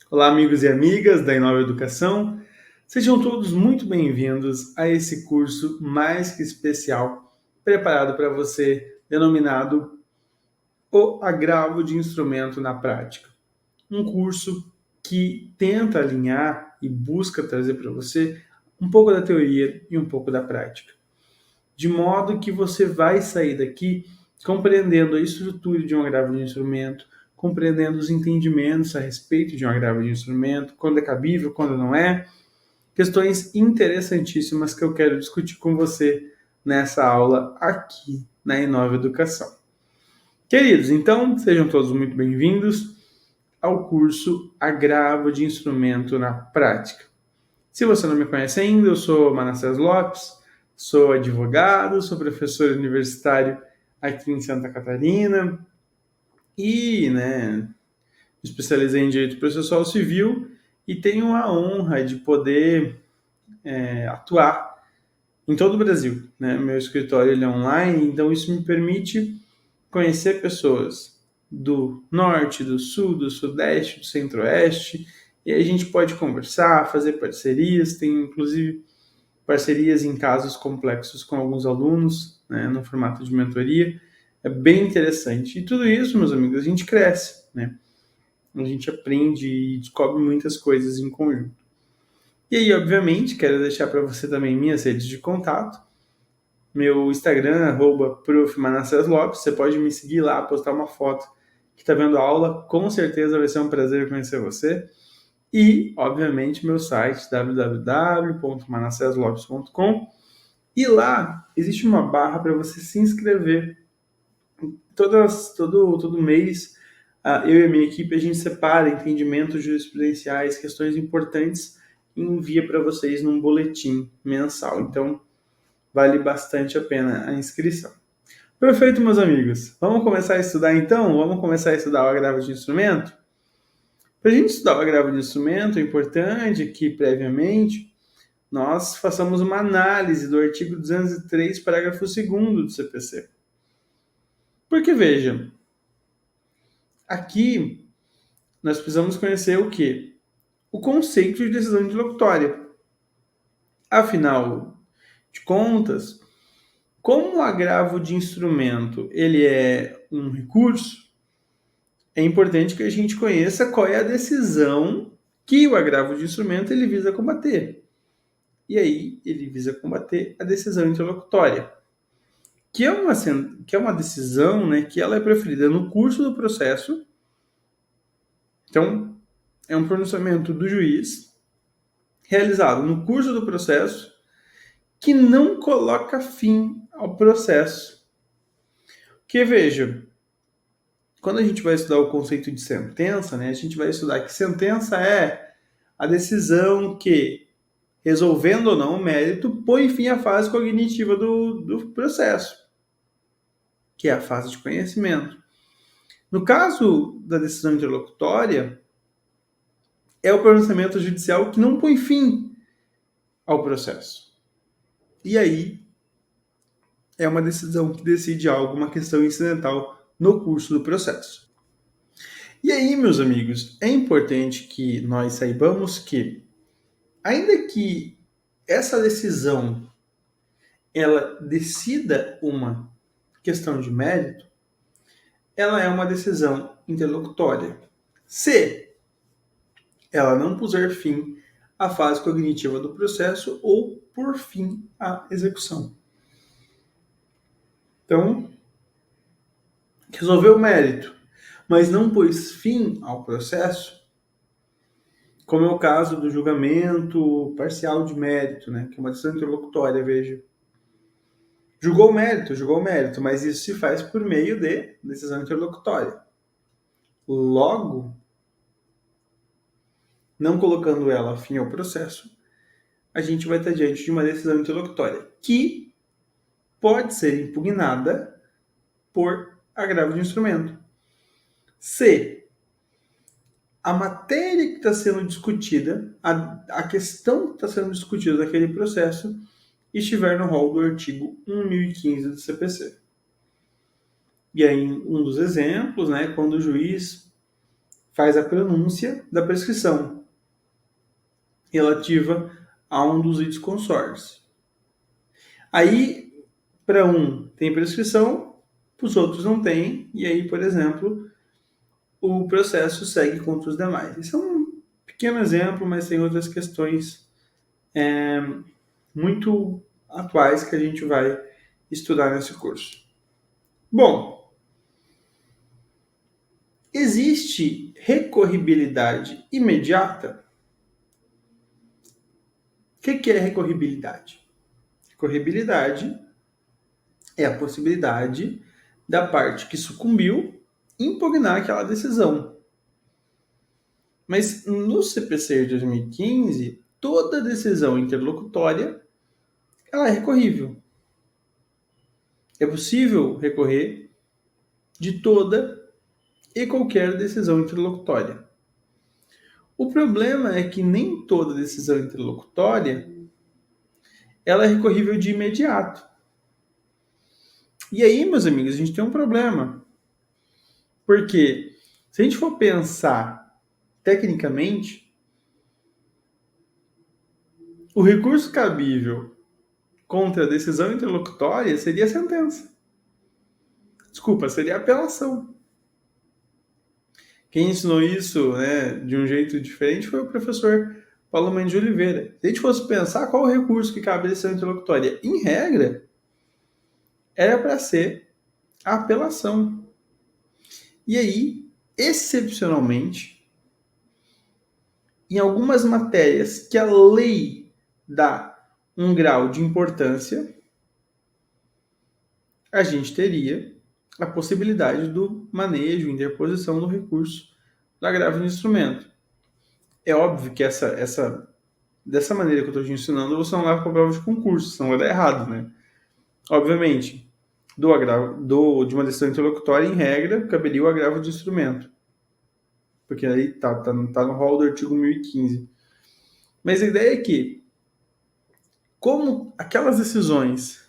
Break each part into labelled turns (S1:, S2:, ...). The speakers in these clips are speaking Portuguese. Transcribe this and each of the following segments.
S1: Olá, amigos e amigas da Inova Educação. Sejam todos muito bem-vindos a esse curso mais que especial preparado para você, denominado O Agravo de Instrumento na Prática. Um curso que tenta alinhar e busca trazer para você um pouco da teoria e um pouco da prática, de modo que você vai sair daqui compreendendo a estrutura de um agravo de instrumento, compreendendo os entendimentos a respeito de um agravo de instrumento, quando é cabível, quando não é. Questões interessantíssimas que eu quero discutir com você nessa aula aqui na Inova Educação. Queridos, então, sejam todos muito bem-vindos ao curso Agravo de Instrumento na Prática. Se você não me conhece ainda, eu sou Manassés Lopes, sou advogado, sou professor universitário aqui em Santa Catarina e, me especializei em Direito Processual Civil e tenho a honra de poder atuar em todo o Brasil. Meu escritório ele é online, então isso me permite conhecer pessoas do norte, do sul, do sudeste, do centro-oeste, e aí a gente pode conversar, fazer parcerias, tem inclusive parcerias em casos complexos com alguns alunos, no formato de mentoria. É bem interessante. E tudo isso, meus amigos, a gente cresce, A gente aprende e descobre muitas coisas em conjunto. E aí, obviamente, quero deixar para você também minhas redes de contato. Meu Instagram, @prof.manassés.lopes. Você pode me seguir lá, postar uma foto que está vendo a aula. Com certeza vai ser um prazer conhecer você. E, obviamente, meu site, www.manassés.lopes.com. E lá existe uma barra para você se inscrever. Todo mês, eu e a minha equipe, a gente separa entendimentos jurisprudenciais, questões importantes e envia para vocês num boletim mensal. Então, vale bastante a pena a inscrição. Perfeito, meus amigos. Vamos começar a estudar então? Vamos começar a estudar o agravo de instrumento? Para a gente estudar o agravo de instrumento, é importante que, previamente, nós façamos uma análise do artigo 203, parágrafo 2º do CPC. Porque, veja, aqui nós precisamos conhecer o quê? O conceito de decisão interlocutória. Afinal de contas, como o agravo de instrumento ele é um recurso, é importante que a gente conheça qual é a decisão que o agravo de instrumento ele visa combater. E aí ele visa combater a decisão interlocutória, que é uma decisão, que ela é preferida no curso do processo. Então, é um pronunciamento do juiz realizado no curso do processo que não coloca fim ao processo. Porque, veja, quando a gente vai estudar o conceito de sentença, a gente vai estudar que sentença é a decisão que, resolvendo ou não o mérito, põe fim à fase cognitiva do processo, que é a fase de conhecimento. No caso da decisão interlocutória, é o pronunciamento judicial que não põe fim ao processo. E aí, é uma decisão que decide algo, uma questão incidental no curso do processo. E aí, meus amigos, é importante que nós saibamos que, ainda que essa decisão ela decida uma questão de mérito, ela é uma decisão interlocutória. Se ela não puser fim à fase cognitiva do processo ou por fim à execução. Então, resolveu o mérito, mas não pôs fim ao processo, como é o caso do julgamento parcial de mérito, que é uma decisão interlocutória, veja. Julgou o mérito, mas isso se faz por meio de decisão interlocutória. Logo, não colocando ela fim ao processo, a gente vai estar diante de uma decisão interlocutória que pode ser impugnada por agravo de instrumento. Se a matéria que está sendo discutida, a questão que está sendo discutida naquele processo, estiver no rol do artigo 1015 do CPC. E aí, um dos exemplos, quando o juiz faz a pronúncia da prescrição relativa a um dos litisconsortes. Aí, para um tem prescrição, para os outros não tem, e aí, por exemplo, o processo segue contra os demais. Esse é um pequeno exemplo, mas tem outras questões muito atuais que a gente vai estudar nesse curso. Bom, existe recorribilidade imediata? O que é recorribilidade? Recorribilidade é a possibilidade da parte que sucumbiu impugnar aquela decisão. Mas no CPC de 2015, toda decisão interlocutória ela é recorrível. É possível recorrer de toda e qualquer decisão interlocutória. O problema é que nem toda decisão interlocutória ela é recorrível de imediato. E aí, meus amigos, a gente tem um problema. Porque se a gente for pensar tecnicamente, o recurso cabível contra a decisão interlocutória seria a sentença. Desculpa, seria a apelação. Quem ensinou isso, né, de um jeito diferente foi o professor Paulo Mendes de Oliveira. Se a gente fosse pensar qual o recurso que cabe à decisão interlocutória, em regra, era para ser a apelação. E aí, excepcionalmente, em algumas matérias que a lei dá um grau de importância, a gente teria a possibilidade do manejo, interposição do recurso do agravo de instrumento. É óbvio que dessa maneira que eu estou te ensinando, você não leva para a prova de concurso, senão vai dar errado, né? Obviamente, de uma decisão interlocutória, em regra, caberia o agravo de instrumento. Porque aí tá no rol do artigo 1015. Mas a ideia é que, como aquelas decisões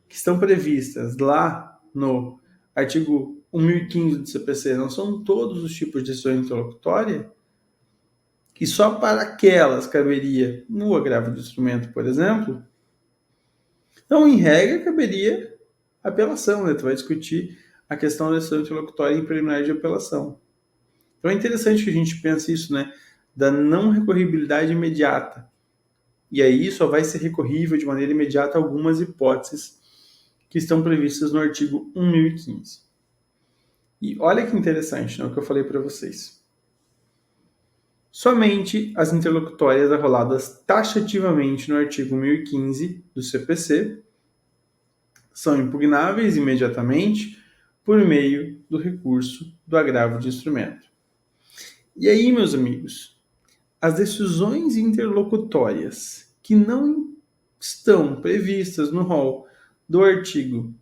S1: que estão previstas lá no artigo 1015 do CPC não são todos os tipos de decisão interlocutória, e só para aquelas caberia no agravo de instrumento, por exemplo, então, em regra, caberia apelação, né? Tu vai discutir a questão da decisão interlocutória em preliminar de apelação. Então, é interessante que a gente pense isso, né? Da não recorribilidade imediata. E aí só vai ser recorrível de maneira imediata algumas hipóteses que estão previstas no artigo 1015. E olha que interessante, né, o que eu falei para vocês. Somente as interlocutórias arroladas taxativamente no artigo 1015 do CPC são impugnáveis imediatamente por meio do recurso do agravo de instrumento. E aí, meus amigos, as decisões interlocutórias que não estão previstas no rol do artigo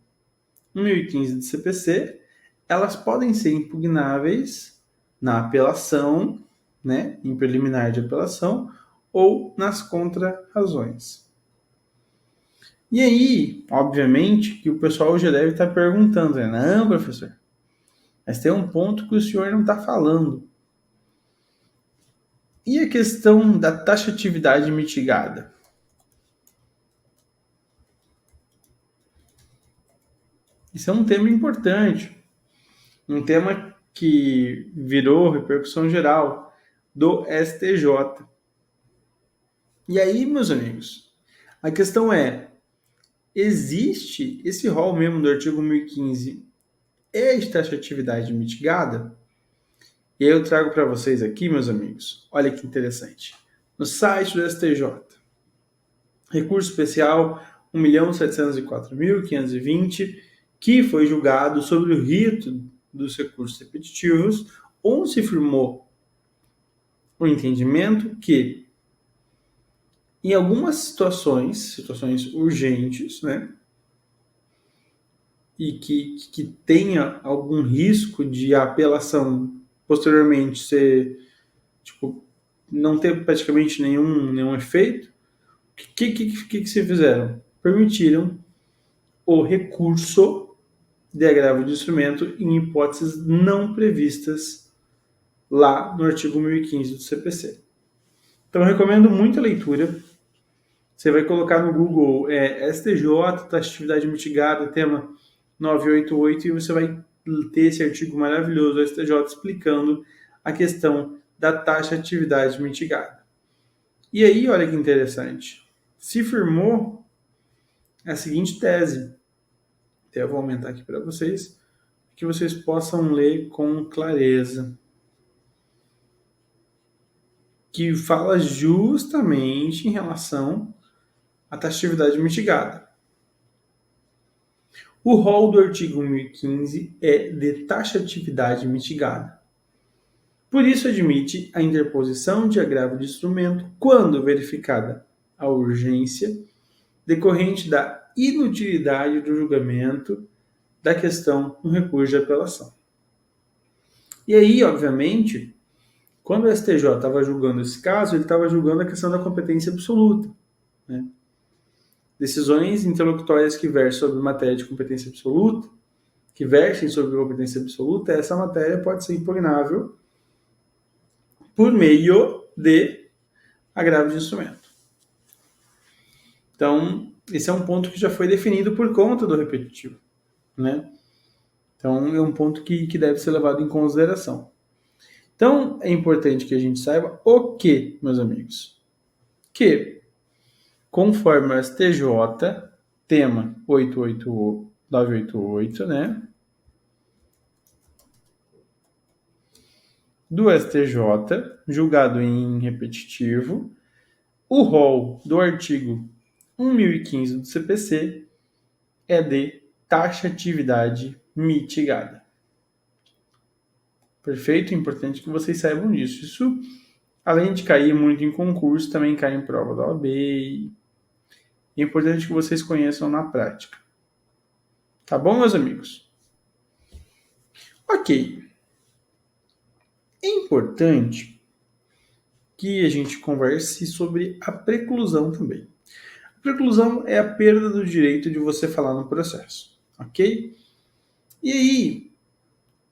S1: 1015 do CPC, elas podem ser impugnáveis na apelação, né, em preliminar de apelação, ou nas contrarrazões. E aí, obviamente, que o pessoal já deve estar perguntando, né? Não, professor, mas tem um ponto que o senhor não está falando. E a questão da taxatividade mitigada? Isso é um tema importante, um tema que virou repercussão geral do STJ. E aí, meus amigos, a questão é, existe esse rol mesmo do artigo 1015 é de taxatividade mitigada? E aí eu trago para vocês aqui, meus amigos, olha que interessante. No site do STJ, recurso especial 1.704.520, que foi julgado sobre o rito dos recursos repetitivos, onde se firmou o entendimento que, em algumas situações urgentes, né, e que tenha algum risco de a apelação posteriormente ser, não ter praticamente nenhum efeito, o que se fizeram? Permitiram o recurso de agravo de instrumento em hipóteses não previstas lá no artigo 1015 do CPC. Então, eu recomendo muita leitura. Você vai colocar no Google STJ, taxatividade mitigada, tema 988, e você vai ter esse artigo maravilhoso do STJ explicando a questão da taxatividade mitigada. E aí, olha que interessante, se firmou a seguinte tese, até eu vou aumentar aqui para vocês, que vocês possam ler com clareza, que fala justamente em relação à taxatividade mitigada. O rol do artigo 1015 é de taxatividade mitigada. Por isso, admite a interposição de agravo de instrumento quando verificada a urgência decorrente da inutilidade do julgamento da questão no recurso de apelação. E aí, obviamente, quando o STJ estava julgando esse caso, ele estava julgando a questão da competência absoluta, né? Decisões interlocutórias que versem sobre matéria de competência absoluta, essa matéria pode ser impugnável por meio de agravo de instrumento. Então, esse é um ponto que já foi definido por conta do repetitivo, né? Então, é um ponto que deve ser levado em consideração. Então, é importante que a gente saiba o que, meus amigos? Que, conforme o STJ, tema 988, né? Do STJ, julgado em repetitivo, o rol do artigo 1015 do CPC é de taxatividade mitigada. Perfeito? Importante que vocês saibam disso. Isso, além de cair muito em concurso, também cai em prova da OAB. E é importante que vocês conheçam na prática. Tá bom, meus amigos? Ok. É importante que a gente converse sobre a preclusão também. A preclusão é a perda do direito de você falar no processo, ok? E aí,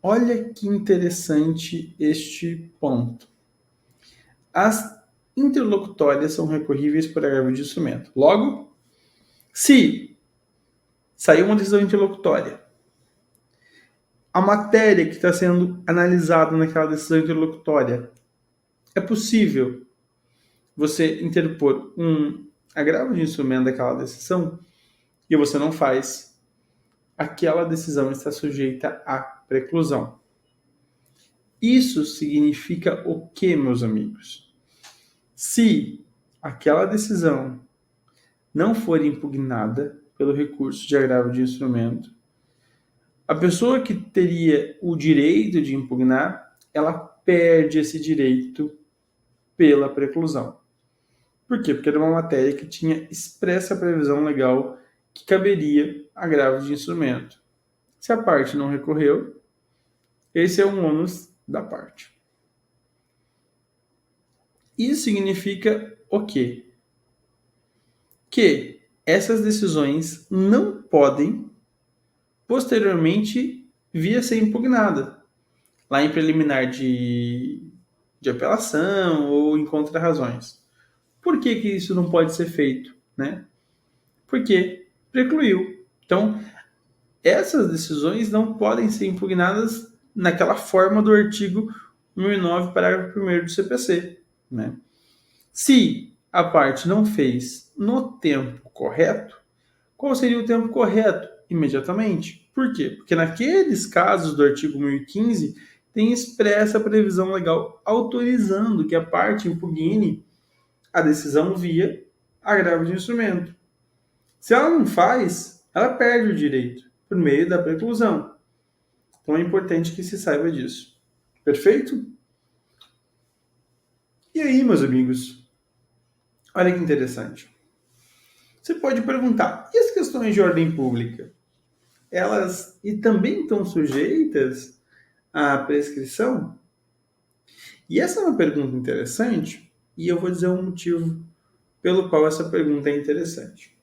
S1: olha que interessante este ponto. As interlocutórias são recorríveis por agravo de instrumento. Logo, se saiu uma decisão interlocutória, a matéria que está sendo analisada naquela decisão interlocutória, é possível você interpor um agravo de instrumento daquela decisão e você não faz, aquela decisão está sujeita à preclusão. Isso significa o que, meus amigos? Se aquela decisão não for impugnada pelo recurso de agravo de instrumento, a pessoa que teria o direito de impugnar, ela perde esse direito pela preclusão. Por quê? Porque era uma matéria que tinha expressa previsão legal que caberia agravo de instrumento. Se a parte não recorreu, esse é um ônus da parte. Isso significa o quê? Que essas decisões não podem posteriormente vir a ser impugnada lá em preliminar de apelação ou em contra-razões. Por que isso não pode ser feito, né? Porque precluiu. Então, essas decisões não podem ser impugnadas naquela forma do artigo 1009, parágrafo 1º do CPC, né? Se a parte não fez no tempo correto, qual seria o tempo correto? Imediatamente. Por quê? Porque naqueles casos do artigo 1015 tem expressa previsão legal autorizando que a parte impugne a decisão via agravo de instrumento. Se ela não faz, ela perde o direito por meio da preclusão. Então é importante que se saiba disso. Perfeito? E aí, meus amigos? Olha que interessante. Você pode perguntar, e as questões de ordem pública? Elas também estão sujeitas à prescrição? E essa é uma pergunta interessante, e eu vou dizer um motivo pelo qual essa pergunta é interessante.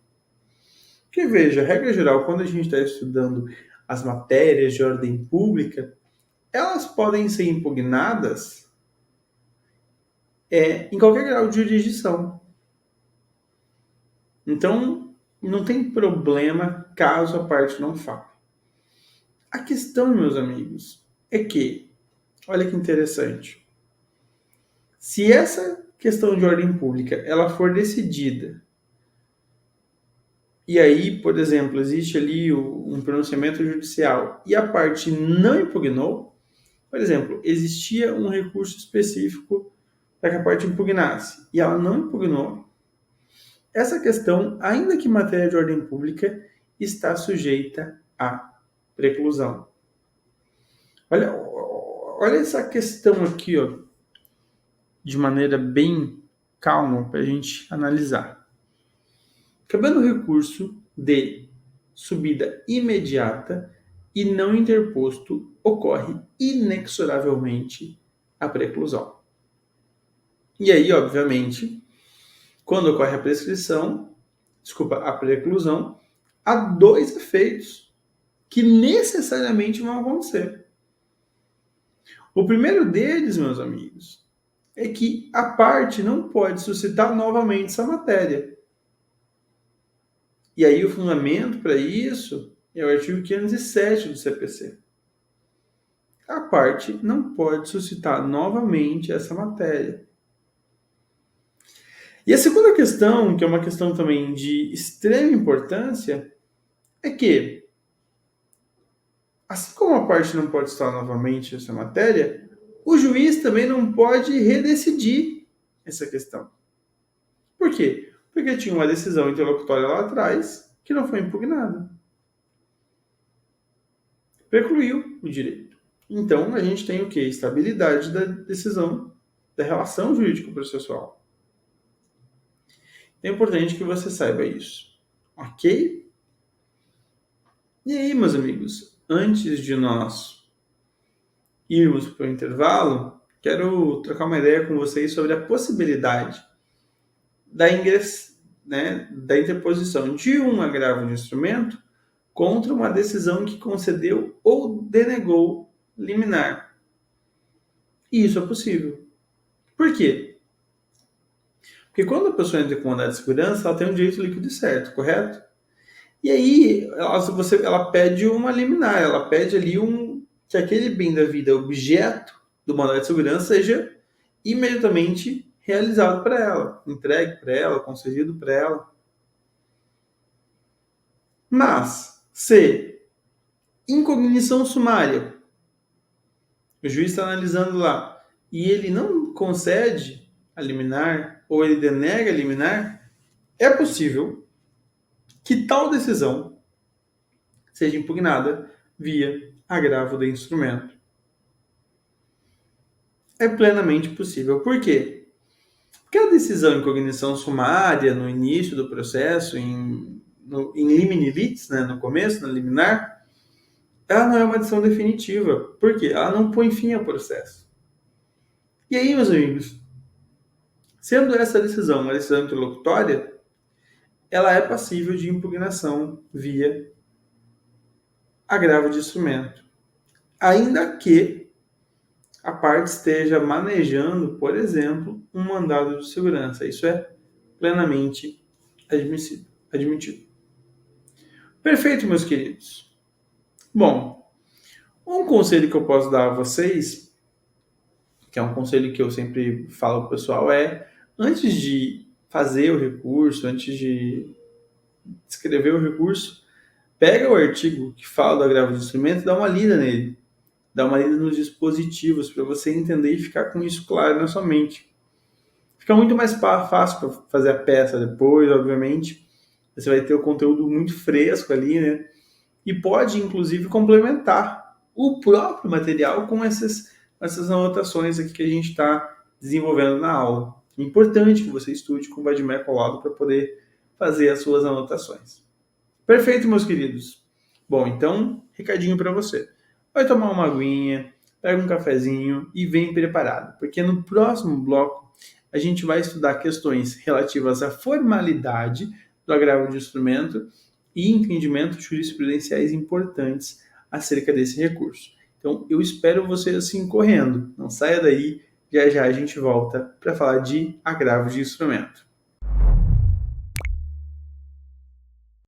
S1: Porque veja, regra geral, quando a gente está estudando as matérias de ordem pública, elas podem ser impugnadas em qualquer grau de jurisdição. Então, não tem problema caso a parte não fale. A questão, meus amigos, é que, olha que interessante, se essa questão de ordem pública ela for decidida, e aí, por exemplo, existe ali um pronunciamento judicial e a parte não impugnou, por exemplo, existia um recurso específico para que a parte impugnasse e ela não impugnou, essa questão, ainda que matéria de ordem pública, está sujeita à preclusão. Olha essa questão aqui, ó, de maneira bem calma para a gente analisar. Cabendo recurso de subida imediata e não interposto, ocorre inexoravelmente a preclusão. E aí, obviamente, quando ocorre a a preclusão, há dois efeitos que necessariamente vão acontecer. O primeiro deles, meus amigos, é que a parte não pode suscitar novamente essa matéria. E aí o fundamento para isso é o artigo 507 do CPC. A parte não pode suscitar novamente essa matéria. E a segunda questão, que é uma questão também de extrema importância, é que, assim como a parte não pode suscitar novamente essa matéria, o juiz também não pode redecidir essa questão. Por quê? Porque tinha uma decisão interlocutória lá atrás que não foi impugnada. Precluiu o direito. Então, a gente tem o quê? Estabilidade da decisão, da relação jurídico-processual. É importante que você saiba isso. Ok? E aí, meus amigos, antes de nós irmos para o intervalo, quero trocar uma ideia com vocês sobre a possibilidade da interposição de um agravo de instrumento contra uma decisão que concedeu ou denegou liminar. E isso é possível. Por quê? Porque quando a pessoa entra com mandado de segurança, ela tem um direito líquido e certo, correto? E aí ela pede uma liminar, ela pede ali que aquele bem da vida, objeto do mandado de segurança, seja imediatamente realizado para ela, entregue para ela, concedido para ela. Mas, se em cognição sumária, o juiz está analisando lá e ele não concede a liminar ou ele denega a liminar, é possível que tal decisão seja impugnada via agravo de instrumento. É plenamente possível. Por quê? Porque a decisão em cognição sumária, no início do processo, em limine litis, né, no começo, na liminar, ela não é uma decisão definitiva. Por quê? Ela não põe fim ao processo. E aí, meus amigos, sendo essa decisão uma decisão interlocutória, ela é passível de impugnação via agravo de instrumento. Ainda que a parte esteja manejando, por exemplo, um mandado de segurança. Isso é plenamente admitido. Perfeito, meus queridos. Bom, um conselho que eu posso dar a vocês, que é um conselho que eu sempre falo para o pessoal, é antes de fazer o recurso, antes de escrever o recurso, pega o artigo que fala do agravo de instrumento e dá uma lida nele. Dá uma lida nos dispositivos para você entender e ficar com isso claro na sua mente. Fica muito mais fácil para fazer a peça depois, obviamente. Você vai ter o conteúdo muito fresco ali, né? E pode, inclusive, complementar o próprio material com essas anotações aqui que a gente está desenvolvendo na aula. É importante que você estude com o Vadimec ao lado para poder fazer as suas anotações. Perfeito, meus queridos. Bom, então, recadinho para você. Vai tomar uma aguinha, pega um cafezinho e vem preparado, porque no próximo bloco a gente vai estudar questões relativas à formalidade do agravo de instrumento e entendimentos jurisprudenciais importantes acerca desse recurso. Então, eu espero você assim correndo. Não saia daí, Já já a gente volta para falar de agravos de instrumento.